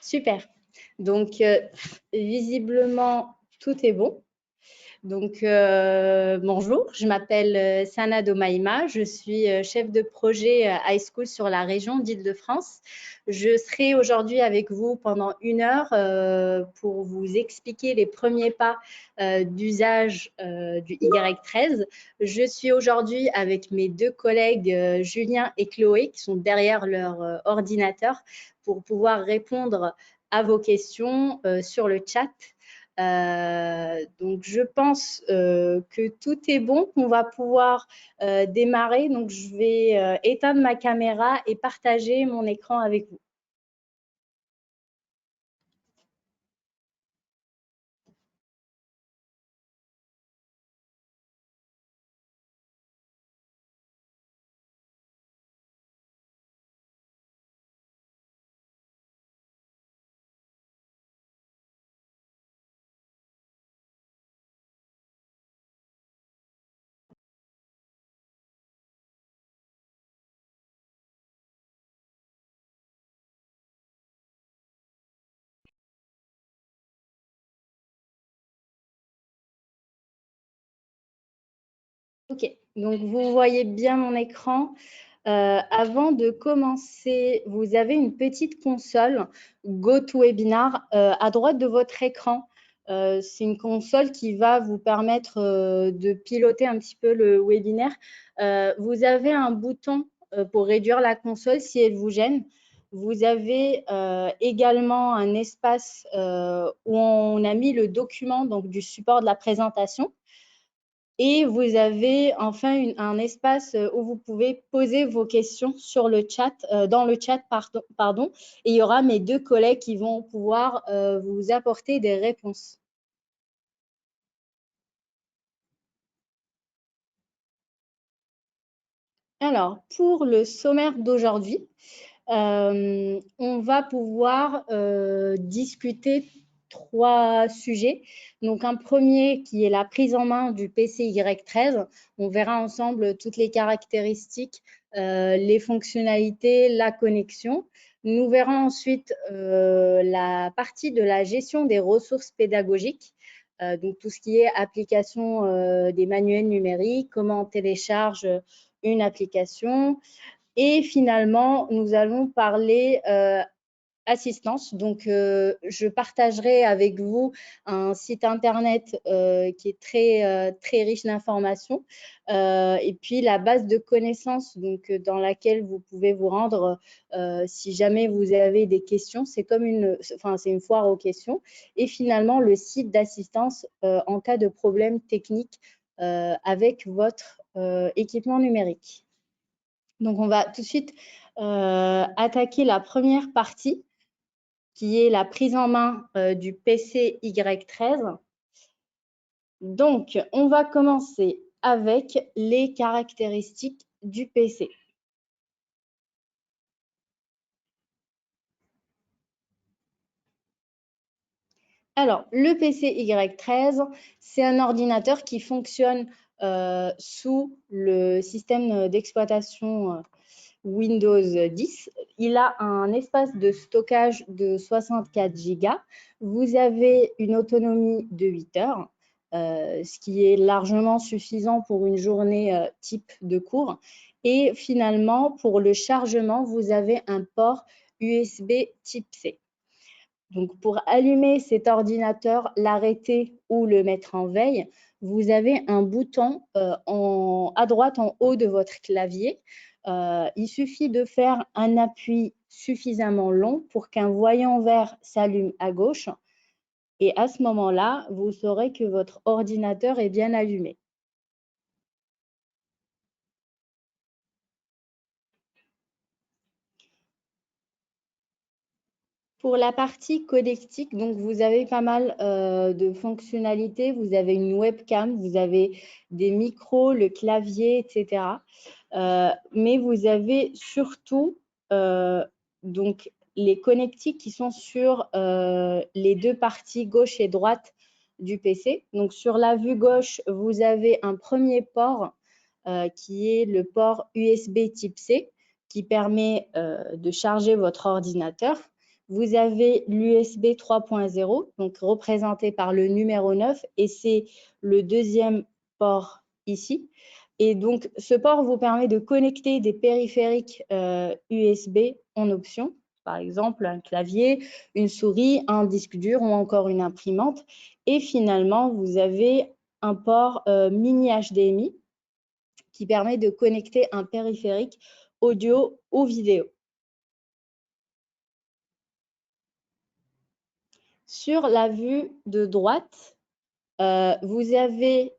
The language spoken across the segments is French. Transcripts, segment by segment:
Super. Donc, visiblement, tout est bon. Donc, bonjour, je m'appelle Sana Domaïma, je suis chef de projet High School sur la région d'Île-de-France. Je serai aujourd'hui avec vous pendant 1 heure pour vous expliquer les premiers pas d'usage du Y13. Je suis aujourd'hui avec mes 2 collègues Julien et Chloé qui sont derrière leur ordinateur pour pouvoir répondre à vos questions sur le chat. Donc, je pense que tout est bon, qu'on va pouvoir démarrer. Donc, je vais éteindre ma caméra et partager mon écran avec vous. OK, donc vous voyez bien mon écran. Avant de commencer, vous avez une petite console GoToWebinar à droite de votre écran. C'est une console qui va vous permettre de piloter un petit peu le webinaire. Vous avez un bouton pour réduire la console si elle vous gêne. Vous avez également un espace où on a mis le document donc, du support de la présentation. Et vous avez enfin un espace où vous pouvez poser vos questions sur le chat, dans le chat, pardon. Et il y aura mes 2 collègues qui vont pouvoir vous apporter des réponses. Alors, pour le sommaire d'aujourd'hui, on va pouvoir discuter 3 sujets. Donc, un premier qui est la prise en main du PCY13. On verra ensemble toutes les caractéristiques, les fonctionnalités, la connexion. Nous verrons ensuite la partie de la gestion des ressources pédagogiques. Donc, tout ce qui est application des manuels numériques, comment on télécharge une application. Et finalement, nous allons parler assistance. Donc, je partagerai avec vous un site internet qui est très riche d'informations et puis la base de connaissances donc, dans laquelle vous pouvez vous rendre si jamais vous avez des questions. C'est comme c'est une foire aux questions. Et finalement, le site d'assistance en cas de problème technique avec votre équipement numérique. Donc, on va tout de suite attaquer la première partie qui est la prise en main du PC Y13. Donc, on va commencer avec les caractéristiques du PC. Alors, le PC Y13, c'est un ordinateur qui fonctionne sous le système d'exploitation Windows 10. Il a un espace de stockage de 64 Go. Vous avez une autonomie de 8 heures, ce qui est largement suffisant pour une journée type de cours. Et finalement, pour le chargement, vous avez un port USB type C. Donc, pour allumer cet ordinateur, l'arrêter ou le mettre en veille, vous avez un bouton à droite en haut de votre clavier. Il suffit de faire un appui suffisamment long pour qu'un voyant vert s'allume à gauche. Et à ce moment-là, vous saurez que votre ordinateur est bien allumé. Pour la partie codectique, donc vous avez pas mal de fonctionnalités. Vous avez une webcam, vous avez des micros, le clavier, etc. Mais vous avez surtout donc les connectiques qui sont sur les 2 parties gauche et droite du PC. Donc sur la vue gauche, vous avez un premier port qui est le port USB type C, qui permet de charger votre ordinateur. Vous avez l'USB 3.0, donc représenté par le numéro 9, et c'est le deuxième port ici. Et donc, ce port vous permet de connecter des périphériques USB en option, par exemple un clavier, une souris, un disque dur ou encore une imprimante. Et finalement, vous avez un port mini HDMI qui permet de connecter un périphérique audio ou vidéo. Sur la vue de droite, vous avez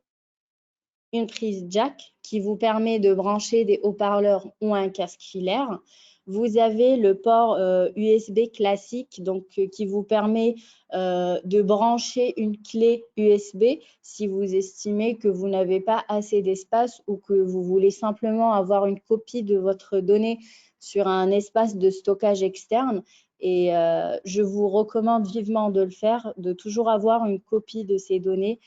une prise jack qui vous permet de brancher des haut-parleurs ou un casque filaire. Vous avez le port USB classique donc, qui vous permet de brancher une clé USB si vous estimez que vous n'avez pas assez d'espace ou que vous voulez simplement avoir une copie de votre donnée sur un espace de stockage externe. Et je vous recommande vivement de le faire, de toujours avoir une copie de ces données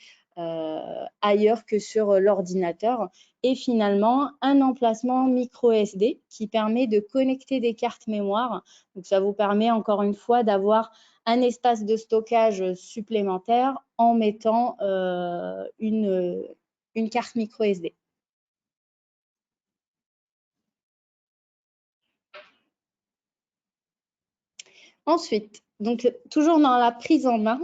ailleurs que sur l'ordinateur. Et finalement, un emplacement micro SD qui permet de connecter des cartes mémoire. Donc, ça vous permet encore une fois d'avoir un espace de stockage supplémentaire en mettant une carte micro SD. Ensuite, donc toujours dans la prise en main,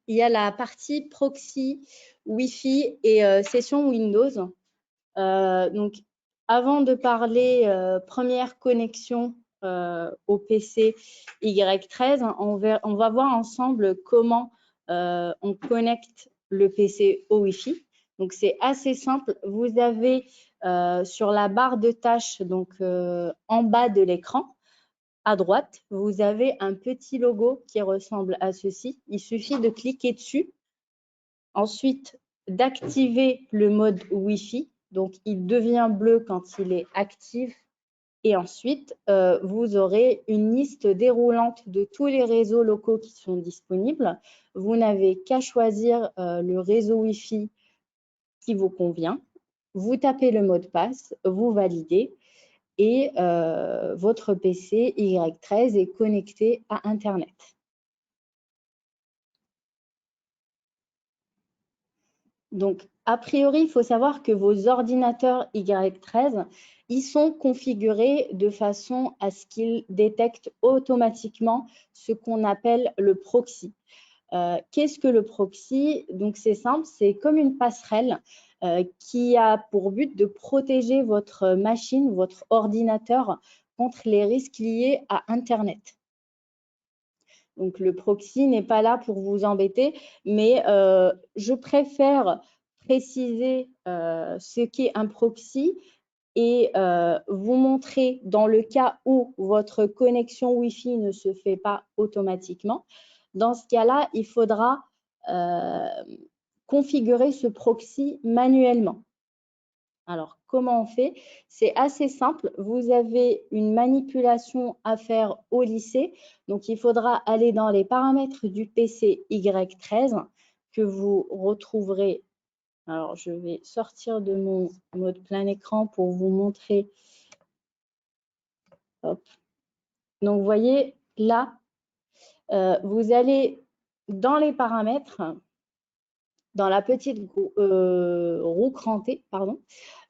il y a la partie proxy, Wi-Fi et session Windows. Donc, avant de parler première connexion au PC Y13, on va voir ensemble comment on connecte le PC au Wi-Fi. Donc, c'est assez simple. Vous avez sur la barre de tâches, donc en bas de l'écran, à droite, vous avez un petit logo qui ressemble à ceci. Il suffit de cliquer dessus. Ensuite, d'activer le mode Wi-Fi. Donc, il devient bleu quand il est actif. Et ensuite, vous aurez une liste déroulante de tous les réseaux locaux qui sont disponibles. Vous n'avez qu'à choisir le réseau Wi-Fi qui vous convient. Vous tapez le mot de passe, vous validez et votre PC Y13 est connecté à Internet. Donc, a priori, il faut savoir que vos ordinateurs Y13, ils sont configurés de façon à ce qu'ils détectent automatiquement ce qu'on appelle le proxy. Qu'est-ce que le proxy? Donc, c'est simple, c'est comme une passerelle qui a pour but de protéger votre machine, votre ordinateur contre les risques liés à Internet. Donc, le proxy n'est pas là pour vous embêter, mais je préfère préciser ce qu'est un proxy et vous montrer dans le cas où votre connexion Wi-Fi ne se fait pas automatiquement. Dans ce cas-là, il faudra configurer ce proxy manuellement. Alors, comment on fait? C'est assez simple. Vous avez une manipulation à faire au lycée. Donc, il faudra aller dans les paramètres du PC Y13 que vous retrouverez. Alors, je vais sortir de mon mode plein écran pour vous montrer. Hop. Donc, vous voyez, là, vous allez dans les paramètres, dans la petite roue crantée, pardon,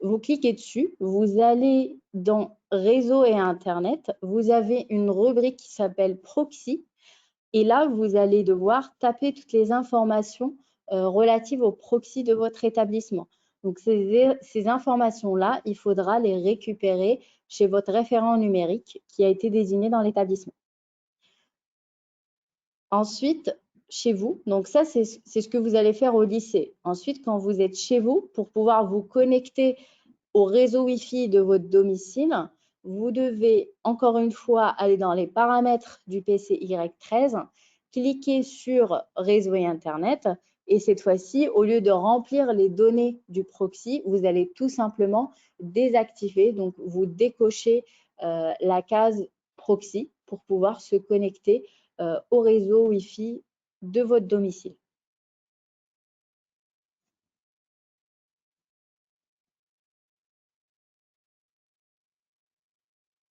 vous cliquez dessus, vous allez dans réseau et Internet, vous avez une rubrique qui s'appelle proxy et là, vous allez devoir taper toutes les informations relatives au proxy de votre établissement. Donc, ces informations-là, il faudra les récupérer chez votre référent numérique qui a été désigné dans l'établissement. Ensuite, chez vous, donc ça, c'est ce que vous allez faire au lycée. Ensuite, quand vous êtes chez vous, pour pouvoir vous connecter au réseau Wi-Fi de votre domicile, vous devez encore une fois aller dans les paramètres du PC Y13, cliquer sur réseau et Internet et cette fois-ci, au lieu de remplir les données du proxy, vous allez tout simplement désactiver. Donc, vous décochez la case proxy pour pouvoir se connecter au réseau Wi-Fi de votre domicile.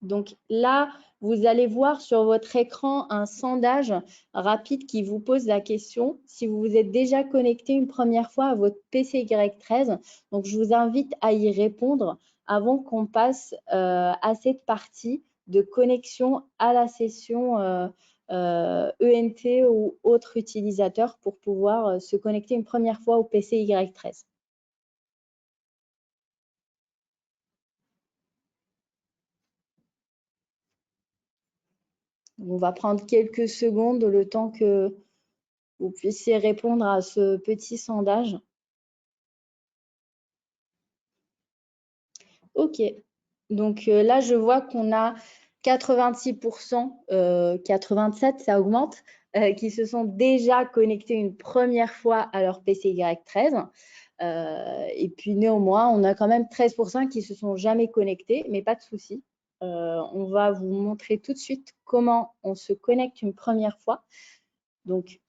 Donc là, vous allez voir sur votre écran un sondage rapide qui vous pose la question si vous vous êtes déjà connecté une première fois à votre PCY13. Donc, je vous invite à y répondre avant qu'on passe à cette partie de connexion à la session ENT ou autre utilisateur pour pouvoir se connecter une première fois au PCY13. On va prendre quelques secondes le temps que vous puissiez répondre à ce petit sondage. OK. Donc là, je vois qu'on a 86%, 87, ça augmente, qui se sont déjà connectés une première fois à leur PCY13. Et puis néanmoins, on a quand même 13% qui se sont jamais connectés, mais pas de souci. On va vous montrer tout de suite comment on se connecte une première fois. Donc,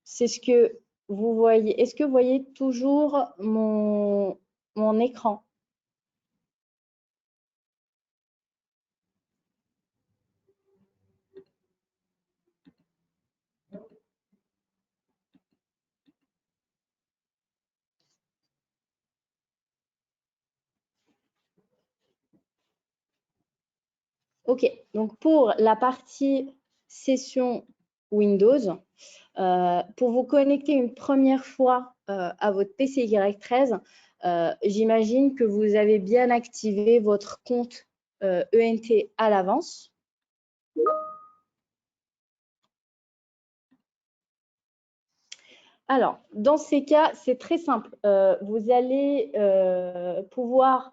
c'est ce que vous voyez. Est-ce que vous voyez toujours mon écran? OK, donc pour la partie session Windows, pour vous connecter une première fois à votre PCY13, j'imagine que vous avez bien activé votre compte ENT à l'avance. Alors, dans ces cas, c'est très simple. Vous allez pouvoir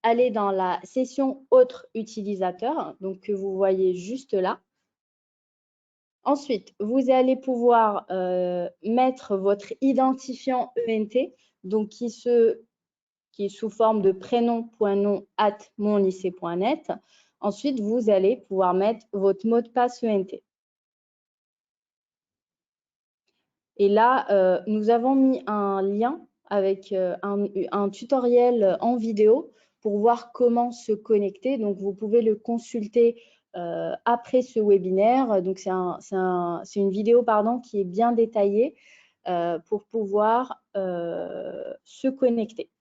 aller dans la session autre utilisateur, donc que vous voyez juste là. Ensuite, vous allez pouvoir mettre votre identifiant ENT, donc qui est sous forme de prénom.nom@monlycée.net. Ensuite, vous allez pouvoir mettre votre mot de passe ENT. Et là, nous avons mis un lien avec un tutoriel en vidéo pour voir comment se connecter. Donc, vous pouvez le consulter après ce webinaire. Donc, c'est une vidéo qui est bien détaillée pour pouvoir se connecter.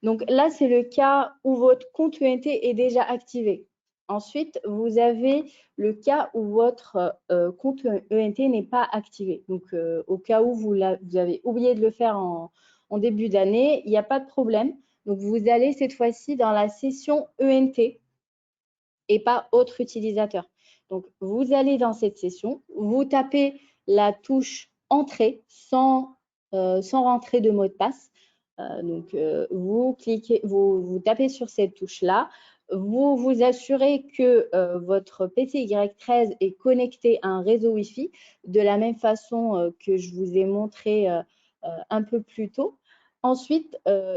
Donc, là, c'est le cas où votre compte ENT est déjà activé. Ensuite, vous avez le cas où votre compte ENT n'est pas activé. Donc, au cas où vous avez oublié de le faire en début d'année, il n'y a pas de problème. Donc, vous allez cette fois-ci dans la session ENT et pas autre utilisateur. Donc, vous allez dans cette session, vous tapez la touche Entrée sans rentrer de mot de passe. Donc, vous cliquez, vous tapez sur cette touche-là. Vous vous assurez que votre PCY13 est connecté à un réseau Wi-Fi de la même façon que je vous ai montré un peu plus tôt. Ensuite,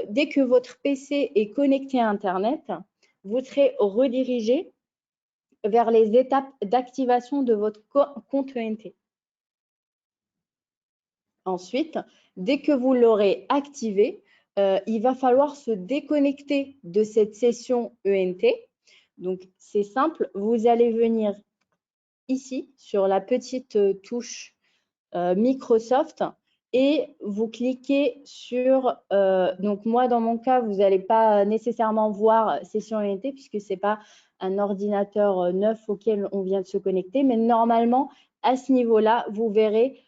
dès que votre PC est connecté à Internet, vous serez redirigé vers les étapes d'activation de votre compte ENT. Ensuite, dès que vous l'aurez activé, il va falloir se déconnecter de cette session ENT. Donc, c'est simple, vous allez venir ici sur la petite touche Microsoft et vous cliquez sur, donc moi dans mon cas, vous n'allez pas nécessairement voir session ENT puisque ce n'est pas un ordinateur neuf auquel on vient de se connecter, mais normalement, à ce niveau-là, vous verrez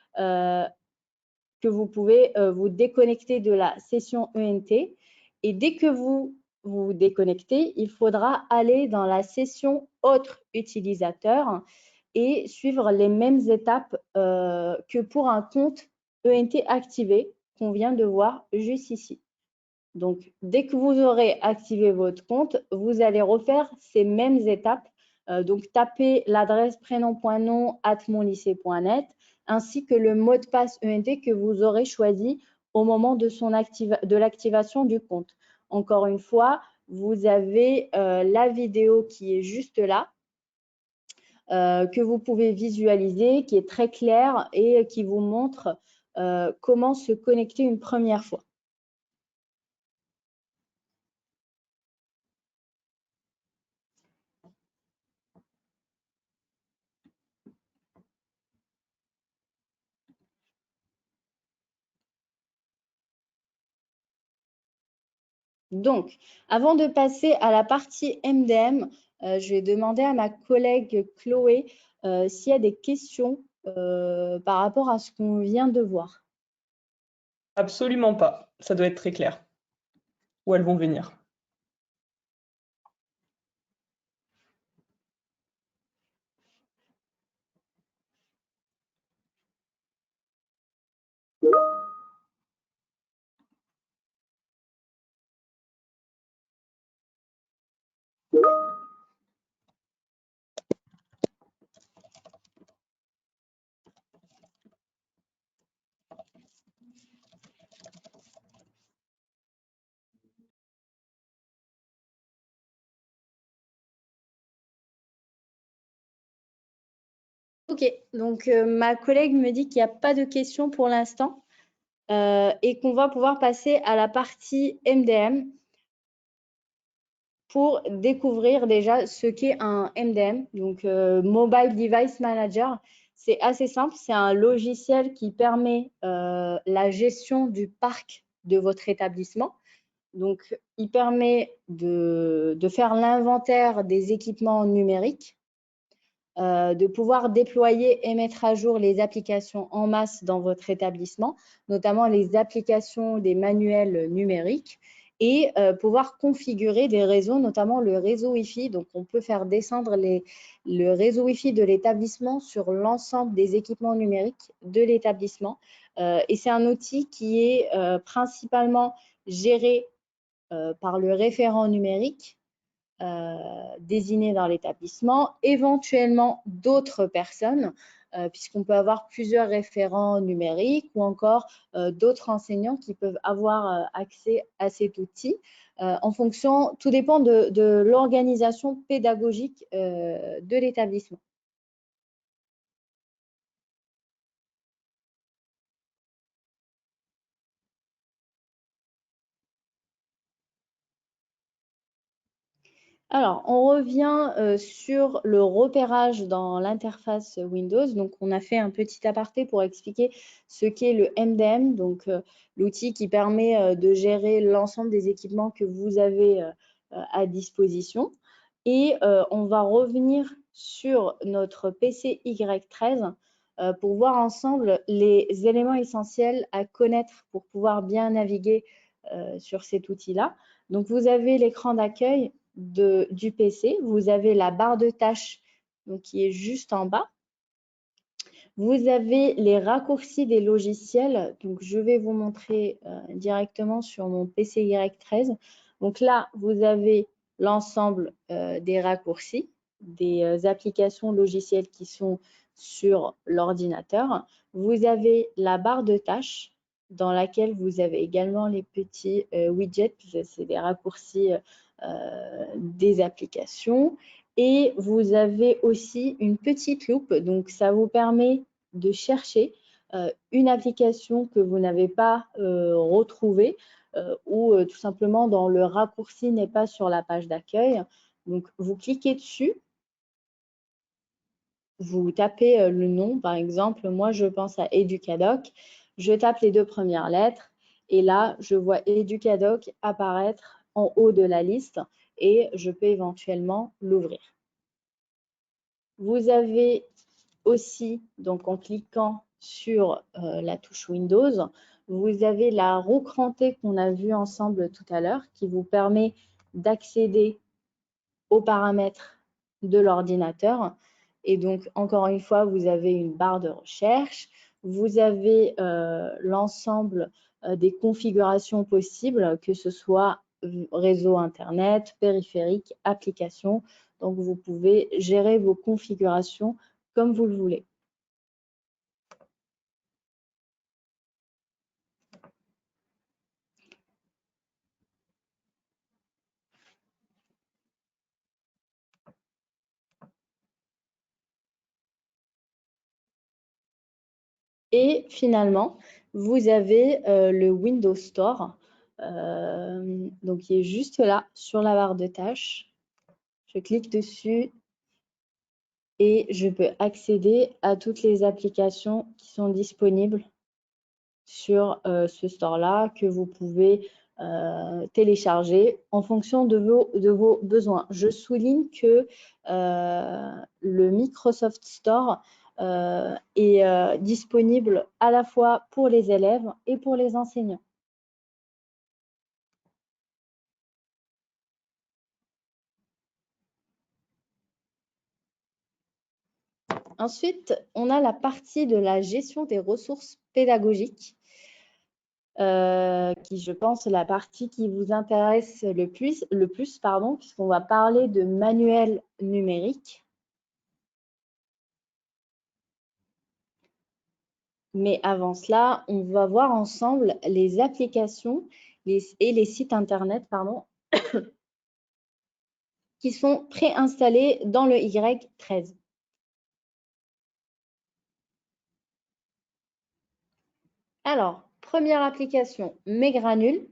que vous pouvez vous déconnecter de la session ENT. Et dès que vous vous déconnectez, il faudra aller dans la session autre utilisateur et suivre les mêmes étapes que pour un compte ENT activé qu'on vient de voir juste ici. Donc, dès que vous aurez activé votre compte, vous allez refaire ces mêmes étapes. Donc, tapez l'adresse prénom.nom@monlycée.net ainsi que le mot de passe ENT que vous aurez choisi au moment de l'activation du compte. Encore une fois, vous avez la vidéo qui est juste là, que vous pouvez visualiser, qui est très claire et qui vous montre comment se connecter une première fois. Donc, avant de passer à la partie MDM, je vais demander à ma collègue Chloé s'il y a des questions par rapport à ce qu'on vient de voir. Absolument pas. Ça doit être très clair. Où elles vont venir. Ok, donc ma collègue me dit qu'il n'y a pas de questions pour l'instant et qu'on va pouvoir passer à la partie MDM pour découvrir déjà ce qu'est un MDM, donc Mobile Device Manager. C'est assez simple, c'est un logiciel qui permet la gestion du parc de votre établissement. Donc, il permet de faire l'inventaire des équipements numériques, de pouvoir déployer et mettre à jour les applications en masse dans votre établissement, notamment les applications des manuels numériques, et pouvoir configurer des réseaux, notamment le réseau Wi-Fi. Donc, on peut faire descendre le réseau Wi-Fi de l'établissement sur l'ensemble des équipements numériques de l'établissement. Et c'est un outil qui est principalement géré par le référent numérique désigné dans l'établissement, éventuellement d'autres personnes, puisqu'on peut avoir plusieurs référents numériques ou encore d'autres enseignants qui peuvent avoir accès à cet outil en fonction, tout dépend de l'organisation pédagogique de l'établissement. Alors, on revient sur le repérage dans l'interface Windows. Donc, on a fait un petit aparté pour expliquer ce qu'est le MDM, donc l'outil qui permet de gérer l'ensemble des équipements que vous avez à disposition. Et on va revenir sur notre PC Y13 pour voir ensemble les éléments essentiels à connaître pour pouvoir bien naviguer sur cet outil-là. Donc, vous avez l'écran d'accueil du PC. Vous avez la barre de tâches donc, qui est juste en bas. Vous avez les raccourcis des logiciels. Donc, je vais vous montrer directement sur mon PC Y13. Donc là, vous avez l'ensemble des raccourcis, des applications logicielles qui sont sur l'ordinateur. Vous avez la barre de tâches dans laquelle vous avez également les petits widgets, c'est des raccourcis des applications. Et vous avez aussi une petite loupe, donc ça vous permet de chercher une application que vous n'avez pas retrouvée ou tout simplement dans le raccourci n'est pas sur la page d'accueil. Donc, vous cliquez dessus, vous tapez le nom, par exemple, moi je pense à Educadoc, je tape les deux premières lettres et là, je vois Educadoc apparaître en haut de la liste et je peux éventuellement l'ouvrir. Vous avez aussi, donc en cliquant sur la touche Windows, vous avez la roue crantée qu'on a vue ensemble tout à l'heure qui vous permet d'accéder aux paramètres de l'ordinateur. Et donc, encore une fois, vous avez une barre de recherche, vous avez l'ensemble des configurations possibles, que ce soit réseau Internet, périphérique, application. Donc, vous pouvez gérer vos configurations comme vous le voulez. Et finalement, vous avez le Windows Store, donc qui est juste là sur la barre de tâches. Je clique dessus et je peux accéder à toutes les applications qui sont disponibles sur ce store-là, que vous pouvez télécharger en fonction de vos besoins. Je souligne que le Microsoft Store est disponible à la fois pour les élèves et pour les enseignants. Ensuite, on a la partie de la gestion des ressources pédagogiques, qui, je pense, est la partie qui vous intéresse le plus, puisqu'on va parler de manuels numériques. Mais avant cela, on va voir ensemble les applications et les sites internet, qui sont préinstallés dans le Y13. Alors, première application, Mesgranules.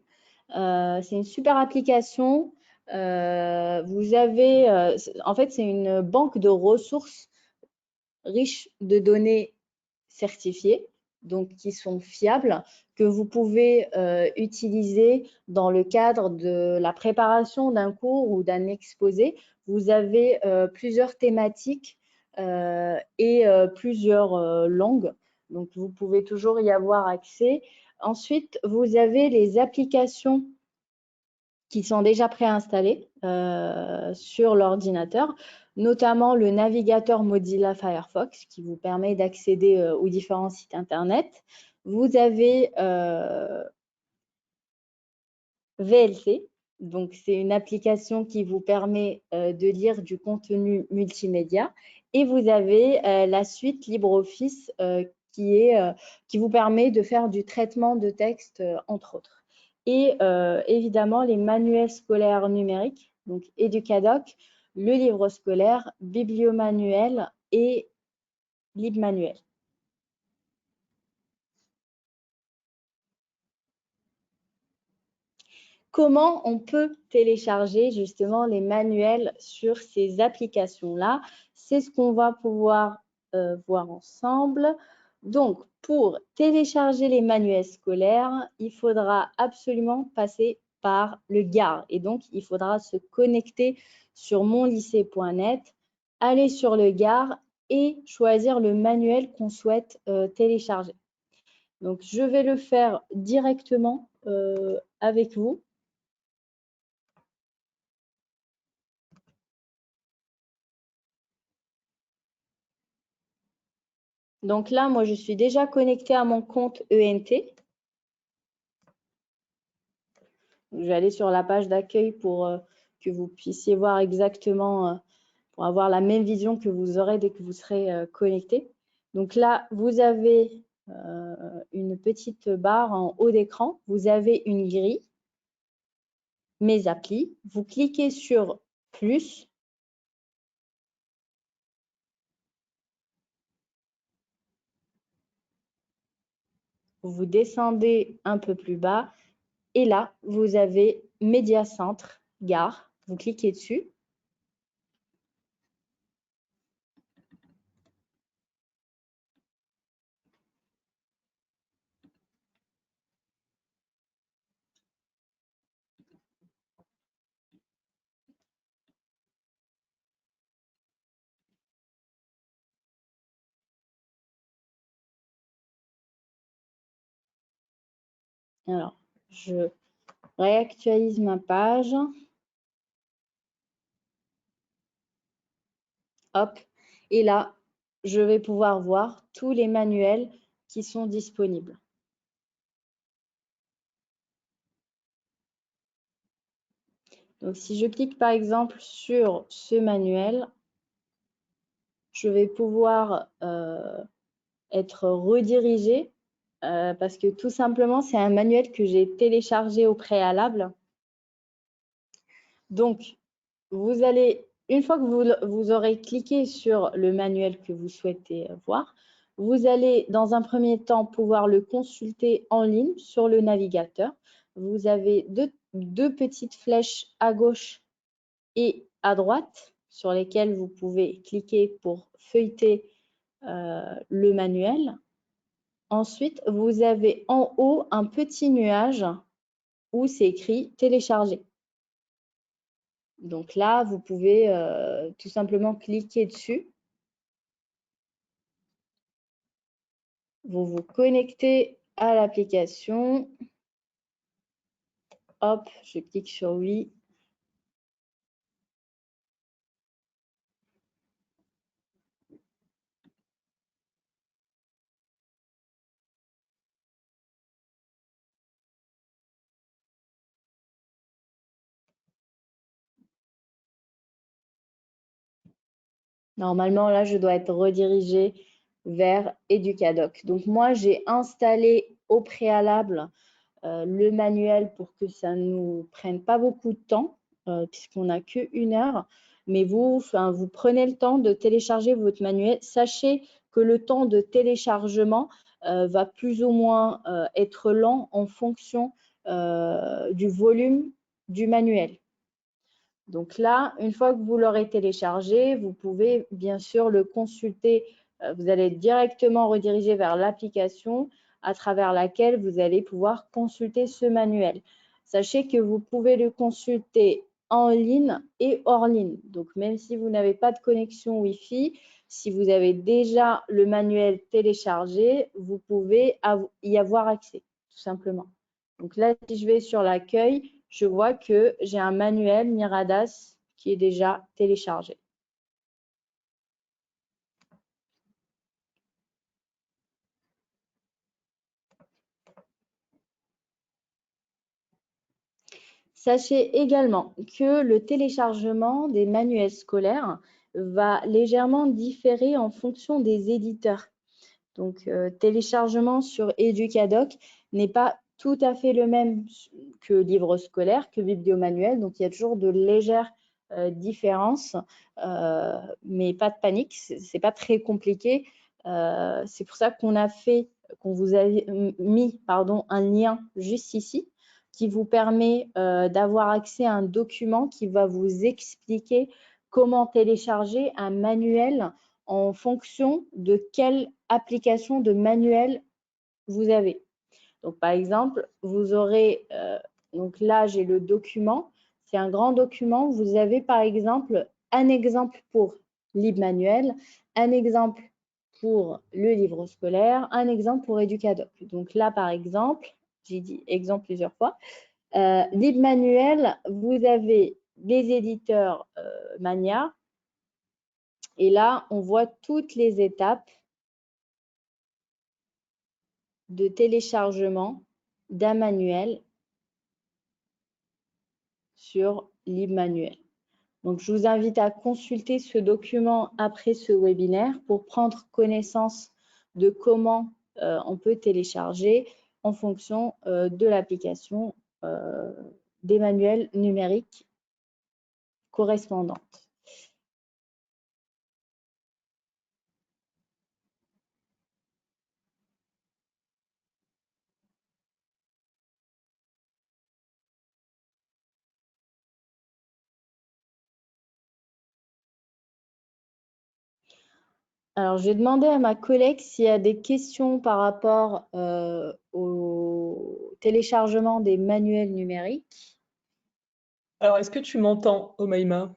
C'est une super application. Vous avez, en fait, c'est une banque de ressources riches de données certifiées, donc qui sont fiables, que vous pouvez utiliser dans le cadre de la préparation d'un cours ou d'un exposé. Vous avez plusieurs thématiques et plusieurs langues, donc vous pouvez toujours y avoir accès. Ensuite, vous avez les applications qui sont déjà préinstallées sur l'ordinateur, notamment le navigateur Mozilla Firefox qui vous permet d'accéder aux différents sites internet. Vous avez VLC, donc c'est une application qui vous permet de lire du contenu multimédia, et vous avez la suite LibreOffice qui vous permet de faire du traitement de texte, entre autres. Et évidemment, les manuels scolaires numériques, donc Educadoc, le livre scolaire, Bibliomanuel et LibManuel. Comment on peut télécharger justement les manuels sur ces applications-là? C'est ce qu'on va pouvoir voir ensemble. Donc, pour télécharger les manuels scolaires, il faudra absolument passer par le GAR. Et donc, il faudra se connecter sur monlycée.net, aller sur le GAR et choisir le manuel qu'on souhaite télécharger. Donc, je vais le faire directement avec vous. Donc là, moi, je suis déjà connectée à mon compte ENT. Je vais aller sur la page d'accueil pour que vous puissiez voir exactement, pour avoir la même vision que vous aurez dès que vous serez connecté. Donc là, vous avez une petite barre en haut d'écran. Vous avez une grille, mes applis. Vous cliquez sur plus. Vous descendez un peu plus bas. Et là, vous avez Médiacentre, Gare. Vous cliquez dessus. Alors, je réactualise ma page. Hop. Et là, je vais pouvoir voir tous les manuels qui sont disponibles. Donc, si je clique par exemple sur ce manuel, je vais pouvoir être redirigée parce que tout simplement, c'est un manuel que j'ai téléchargé au préalable. Donc, vous allez, une fois que vous aurez cliqué sur le manuel que vous souhaitez voir, vous allez dans un premier temps pouvoir le consulter en ligne sur le navigateur. Vous avez deux petites flèches à gauche et à droite sur lesquelles vous pouvez cliquer pour feuilleter le manuel. Ensuite, vous avez en haut un petit nuage où c'est écrit télécharger. Donc là, vous pouvez tout simplement cliquer dessus. Vous vous connectez à l'application. Hop, je clique sur oui. Normalement, là, je dois être redirigée vers Educadoc. Donc, moi, j'ai installé au préalable le manuel pour que ça ne nous prenne pas beaucoup de temps, puisqu'on n'a qu'1 heure. Mais vous prenez le temps de télécharger votre manuel. Sachez que le temps de téléchargement va plus ou moins être lent en fonction du volume du manuel. Donc là, une fois que vous l'aurez téléchargé, vous pouvez bien sûr le consulter. Vous allez directement rediriger vers l'application à travers laquelle vous allez pouvoir consulter ce manuel. Sachez que vous pouvez le consulter en ligne et hors ligne. Donc, même si vous n'avez pas de connexion Wi-Fi, si vous avez déjà le manuel téléchargé, vous pouvez y avoir accès, tout simplement. Donc là, si je vais sur l'accueil, je vois que j'ai un manuel Miradas qui est déjà téléchargé. Sachez également que le téléchargement des manuels scolaires va légèrement différer en fonction des éditeurs. Donc, téléchargement sur Educadoc n'est pas tout à fait le même que livre scolaire, que bibliomanuel. Donc, il y a toujours de légères différences, mais pas de panique, c'est pas très compliqué. C'est pour ça qu'on vous a mis un lien juste ici qui vous permet d'avoir accès à un document qui va vous expliquer comment télécharger un manuel en fonction de quelle application de manuel vous avez. Donc, par exemple, vous aurez, donc là, j'ai le document. C'est un grand document. Vous avez, par exemple, un exemple pour LibManuel, un exemple pour le livre scolaire, un exemple pour Educadoc. Donc là, par exemple, j'ai dit exemple plusieurs fois, LibManuel, vous avez les éditeurs Mania. Et là, on voit toutes les étapes de téléchargement d'un manuel sur LibManuel. Donc, je vous invite à consulter ce document après ce webinaire pour prendre connaissance de comment on peut télécharger en fonction de l'application des manuels numériques correspondantes. Alors, je vais demander à ma collègue s'il y a des questions par rapport au téléchargement des manuels numériques. Alors, est-ce que tu m'entends, Omaima?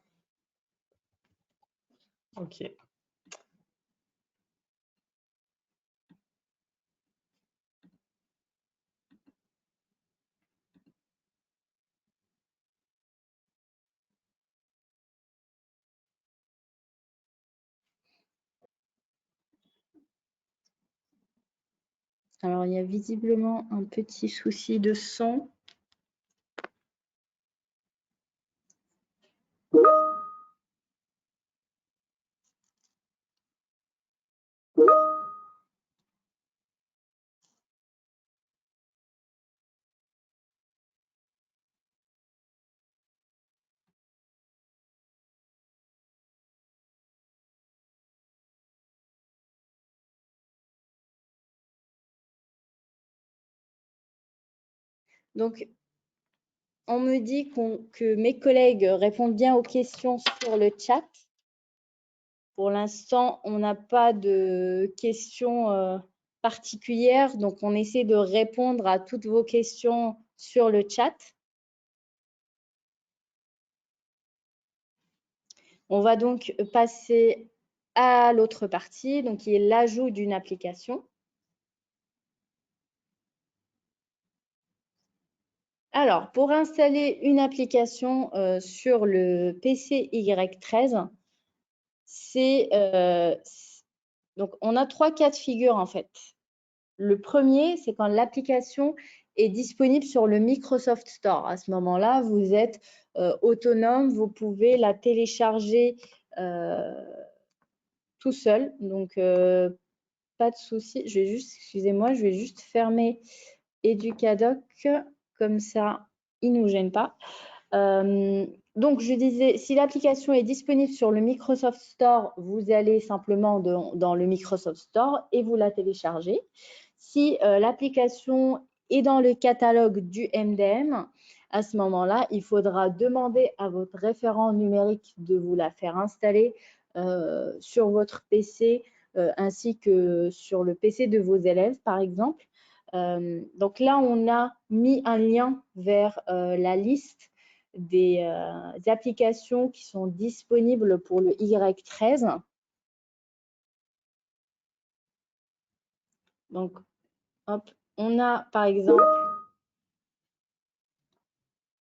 Ok. Alors, il y a visiblement un petit souci de son. Donc, on me dit que mes collègues répondent bien aux questions sur le chat. Pour l'instant, on n'a pas de questions particulières, donc on essaie de répondre à toutes vos questions sur le chat. On va donc passer à l'autre partie, donc qui est l'ajout d'une application. Alors, pour installer une application sur le PC Y13, donc on a 3 cas de figure en fait. Le premier, c'est quand l'application est disponible sur le Microsoft Store. À ce moment-là, vous êtes autonome, vous pouvez la télécharger tout seul. Donc, pas de souci. Je vais juste, excusez-moi, je vais juste fermer Educadoc, comme ça, il ne nous gêne pas. Donc, je disais, si l'application est disponible sur le Microsoft Store, vous allez simplement dans le Microsoft Store et vous la téléchargez. Si l'application est dans le catalogue du MDM, à ce moment-là, il faudra demander à votre référent numérique de vous la faire installer sur votre PC ainsi que sur le PC de vos élèves, par exemple. Donc là, on a mis un lien vers la liste des applications qui sont disponibles pour le Y13. Donc, hop, on a par exemple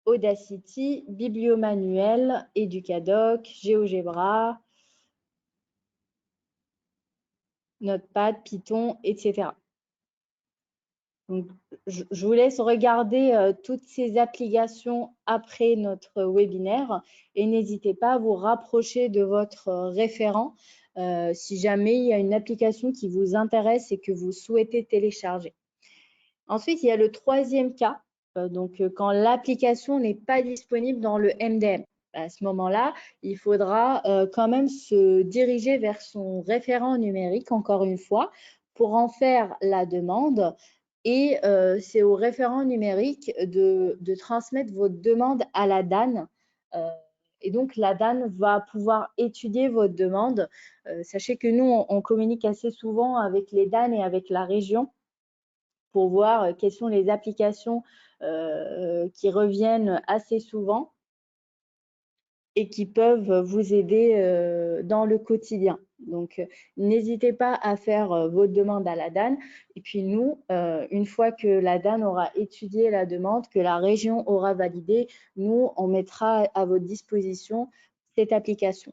Audacity, Bibliomanuel, Educadoc, GeoGebra, Notepad, Python, etc. Donc, je vous laisse regarder toutes ces applications après notre webinaire et n'hésitez pas à vous rapprocher de votre référent si jamais il y a une application qui vous intéresse et que vous souhaitez télécharger. Ensuite, il y a le troisième cas, quand l'application n'est pas disponible dans le MDM. À ce moment-là, il faudra quand même se diriger vers son référent numérique, encore une fois, pour en faire la demande. Et c'est au référent numérique de transmettre votre demande à la DAN. Et donc, la DAN va pouvoir étudier votre demande. Sachez que nous, on communique assez souvent avec les DAN et avec la région pour voir quelles sont les applications qui reviennent assez souvent et qui peuvent vous aider dans le quotidien. Donc, n'hésitez pas à faire votre demande à la DAN. Et puis nous, une fois que la DAN aura étudié la demande, que la région aura validé, nous, on mettra à votre disposition cette application.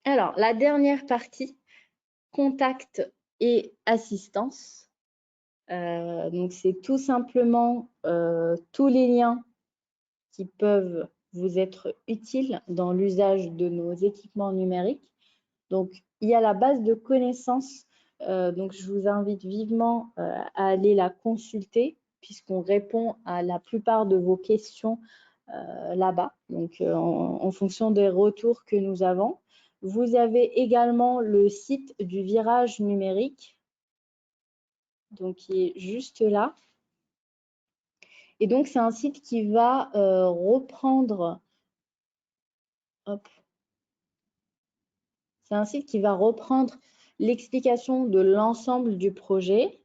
Alors, la dernière partie, contact et assistance. Donc, c'est tout simplement tous les liens qui peuvent vous être utiles dans l'usage de nos équipements numériques. Donc, il y a la base de connaissances. Donc, je vous invite vivement à aller la consulter puisqu'on répond à la plupart de vos questions là-bas, donc en fonction des retours que nous avons. Vous avez également le site du virage numérique, donc qui est juste là. Et donc, c'est un site qui va reprendre, c'est un site qui va reprendre l'explication de l'ensemble du projet.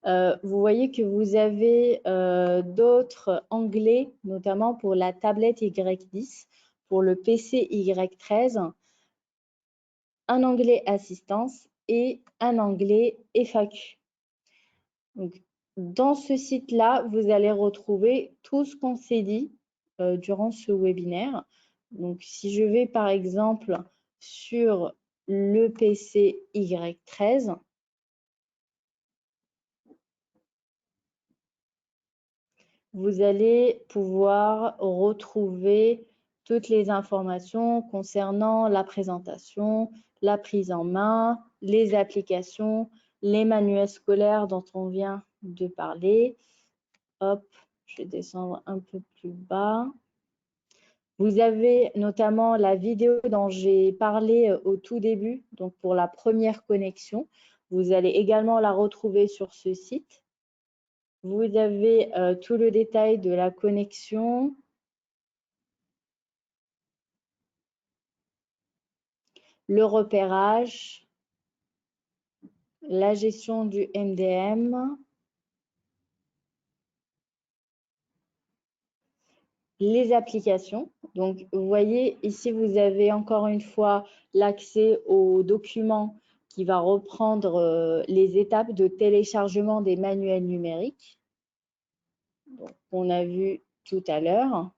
Vous voyez que vous avez d'autres onglets, notamment pour la tablette Y10, pour le PC Y13, un onglet assistance et un onglet FAQ. Donc, dans ce site-là, vous allez retrouver tout ce qu'on s'est dit durant ce webinaire. Donc, si je vais par exemple sur le PC Y13, vous allez pouvoir retrouver toutes les informations concernant la présentation, la prise en main, les applications, les manuels scolaires dont on vient de parler. Hop, je vais descendre un peu plus bas. Vous avez notamment la vidéo dont j'ai parlé au tout début, donc pour la première connexion. Vous allez également la retrouver sur ce site. Vous avez tout le détail de la connexion. le repérage, la gestion du MDM, les applications. Donc, vous voyez, ici, vous avez encore une fois l'accès au document qui va reprendre les étapes de téléchargement des manuels numériques. Donc, on a vu tout à l'heure.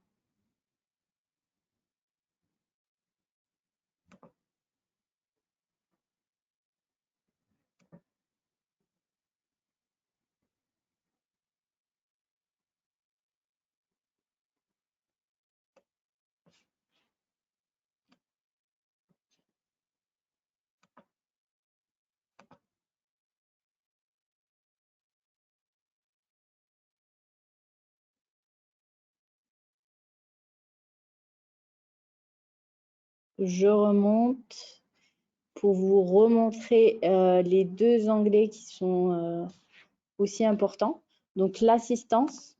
Je remonte pour vous remontrer les deux onglets qui sont aussi importants. Donc, l'assistance.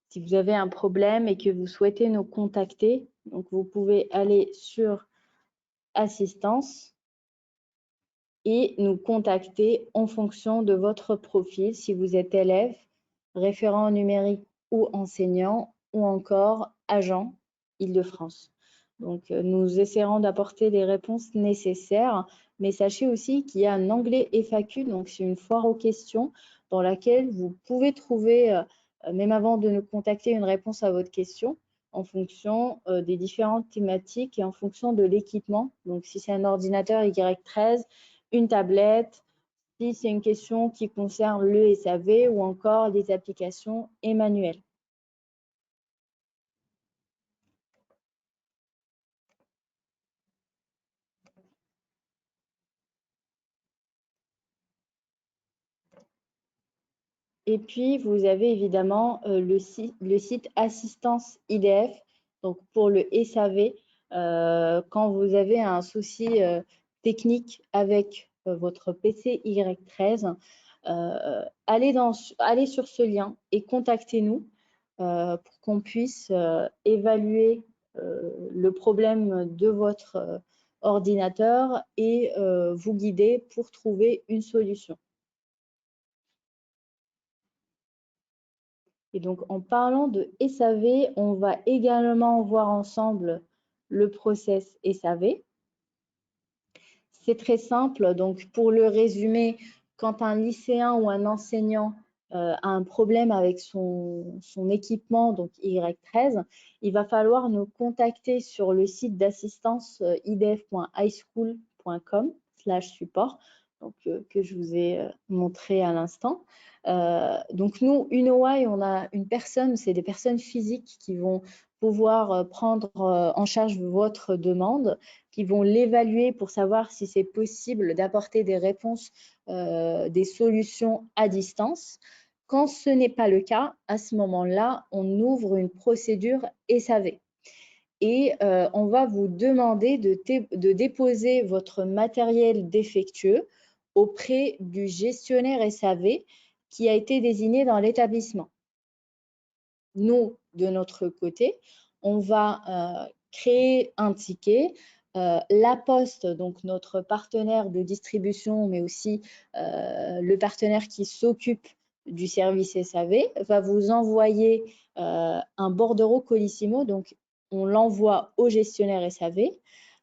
Si vous avez un problème et que vous souhaitez nous contacter, donc vous pouvez aller sur assistance et nous contacter en fonction de votre profil, si vous êtes élève, référent numérique ou enseignant, ou encore agent Île-de-France. Donc, nous essaierons d'apporter les réponses nécessaires, mais sachez aussi qu'il y a un onglet FAQ, donc c'est une foire aux questions dans laquelle vous pouvez trouver, même avant de nous contacter, une réponse à votre question en fonction des différentes thématiques et en fonction de l'équipement. Donc, si c'est un ordinateur Y13, une tablette, si c'est une question qui concerne le SAV ou encore les applications et manuels. Et puis, vous avez évidemment le site Assistance IDF, donc pour le SAV, quand vous avez un souci technique avec votre PC Y13, allez sur ce lien et contactez-nous pour qu'on puisse évaluer le problème de votre ordinateur et vous guider pour trouver une solution. Et donc, en parlant de SAV, on va également voir ensemble le process SAV. C'est très simple. Donc, pour le résumer, quand un lycéen ou un enseignant a un problème avec son équipement, donc Y13, il va falloir nous contacter sur le site d'assistance idf.highschool.com/support, donc que je vous ai montré à l'instant. Donc nous, UNOI, on a une personne, c'est des personnes physiques qui vont pouvoir prendre en charge votre demande, qui vont l'évaluer pour savoir si c'est possible d'apporter des réponses, des solutions à distance. Quand ce n'est pas le cas, à ce moment-là, on ouvre une procédure SAV. Et on va vous demander de déposer votre matériel défectueux auprès du gestionnaire SAV qui a été désigné dans l'établissement. Nous, de notre côté, on va créer un ticket. La Poste, donc notre partenaire de distribution, mais aussi le partenaire qui s'occupe du service SAV, va vous envoyer un bordereau Colissimo. Donc, on l'envoie au gestionnaire SAV.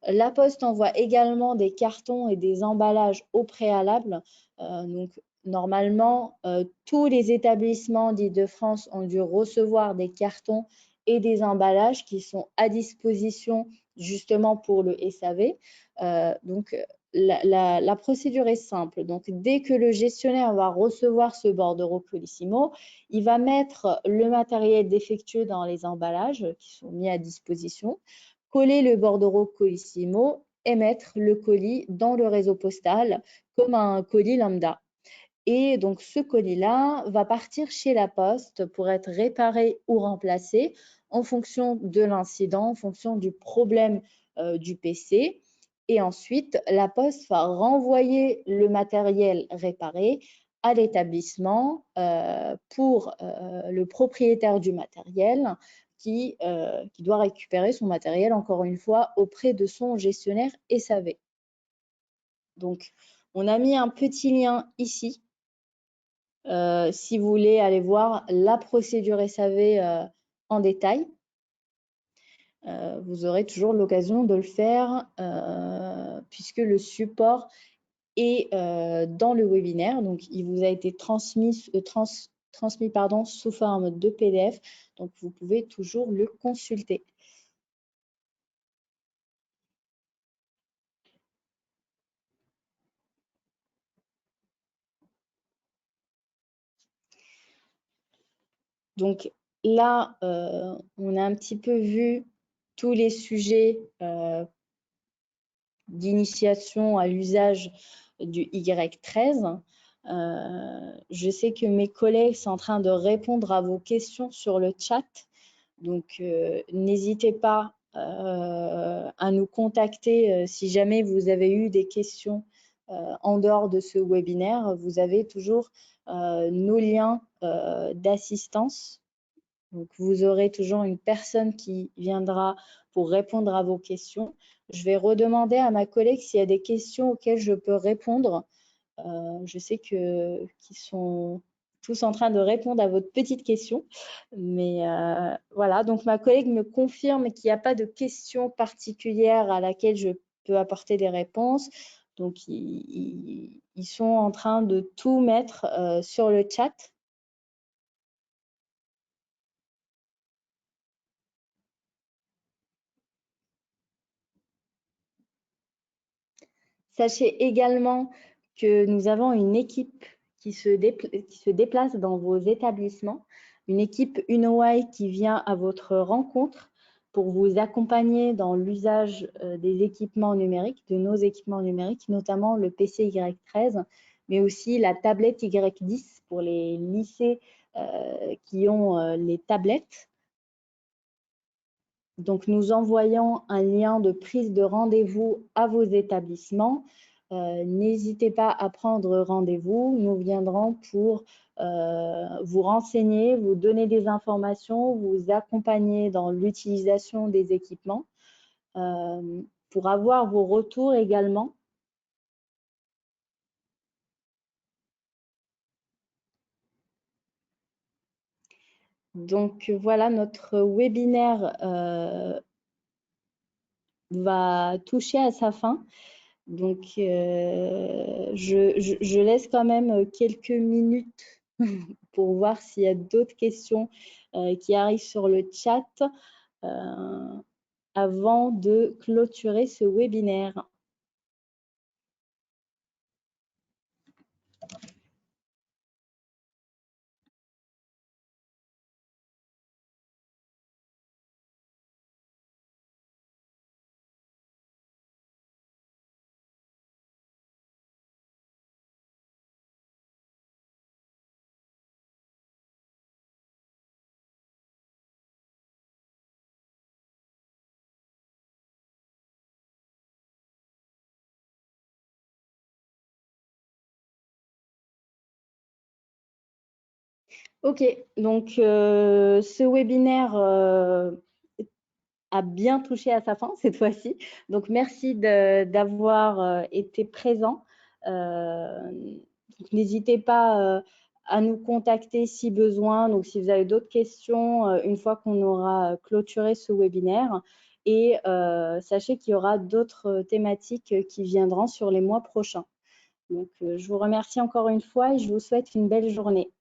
La Poste envoie également des cartons et des emballages au préalable. Donc, normalement, tous les établissements d'Île-de-France ont dû recevoir des cartons et des emballages qui sont à disposition justement pour le SAV. Donc, la procédure est simple. Donc, dès que le gestionnaire va recevoir ce bordereau Colissimo, il va mettre le matériel défectueux dans les emballages qui sont mis à disposition, coller le bordereau Colissimo et mettre le colis dans le réseau postal comme un colis lambda. Et donc, ce colis-là va partir chez la Poste pour être réparé ou remplacé en fonction de l'incident, en fonction du problème du PC. Et ensuite, la Poste va renvoyer le matériel réparé à l'établissement pour le propriétaire du matériel qui doit récupérer son matériel, encore une fois, auprès de son gestionnaire SAV. Donc, on a mis un petit lien ici. Si vous voulez aller voir la procédure SAV en détail, vous aurez toujours l'occasion de le faire puisque le support est dans le webinaire. Donc, il vous a été transmis sous forme de PDF. Donc, vous pouvez toujours le consulter. Donc là, on a un petit peu vu tous les sujets d'initiation à l'usage du Y13. Je sais que mes collègues sont en train de répondre à vos questions sur le chat. Donc, n'hésitez pas à nous contacter si jamais vous avez eu des questions en dehors de ce webinaire. Vous avez toujours nos liens d'assistance. Donc, vous aurez toujours une personne qui viendra pour répondre à vos questions. Je vais redemander à ma collègue s'il y a des questions auxquelles je peux répondre. Je sais qu'ils sont tous en train de répondre à votre petite question. Mais voilà, donc ma collègue me confirme qu'il n'y a pas de question particulière à laquelle je peux apporter des réponses. Donc, ils sont en train de tout mettre sur le chat. Sachez également que nous avons une équipe qui se déplace dans vos établissements, une équipe UNOI qui vient à votre rencontre pour vous accompagner dans l'usage des équipements numériques, de nos équipements numériques, notamment le PC Y13, mais aussi la tablette Y10 pour les lycées qui ont les tablettes. Donc, nous envoyons un lien de prise de rendez-vous à vos établissements. N'hésitez pas à prendre rendez-vous. Nous viendrons pour vous renseigner, vous donner des informations, vous accompagner dans l'utilisation des équipements. Pour avoir vos retours également. Donc, voilà, notre webinaire va toucher à sa fin. Donc, je laisse quand même quelques minutes pour voir s'il y a d'autres questions qui arrivent sur le chat avant de clôturer ce webinaire. Ok, donc ce webinaire a bien touché à sa fin cette fois-ci. Donc, merci d'avoir été présent. N'hésitez pas à nous contacter si besoin. Donc, si vous avez d'autres questions, une fois qu'on aura clôturé ce webinaire. Et sachez qu'il y aura d'autres thématiques qui viendront sur les mois prochains. Donc, je vous remercie encore une fois et je vous souhaite une belle journée.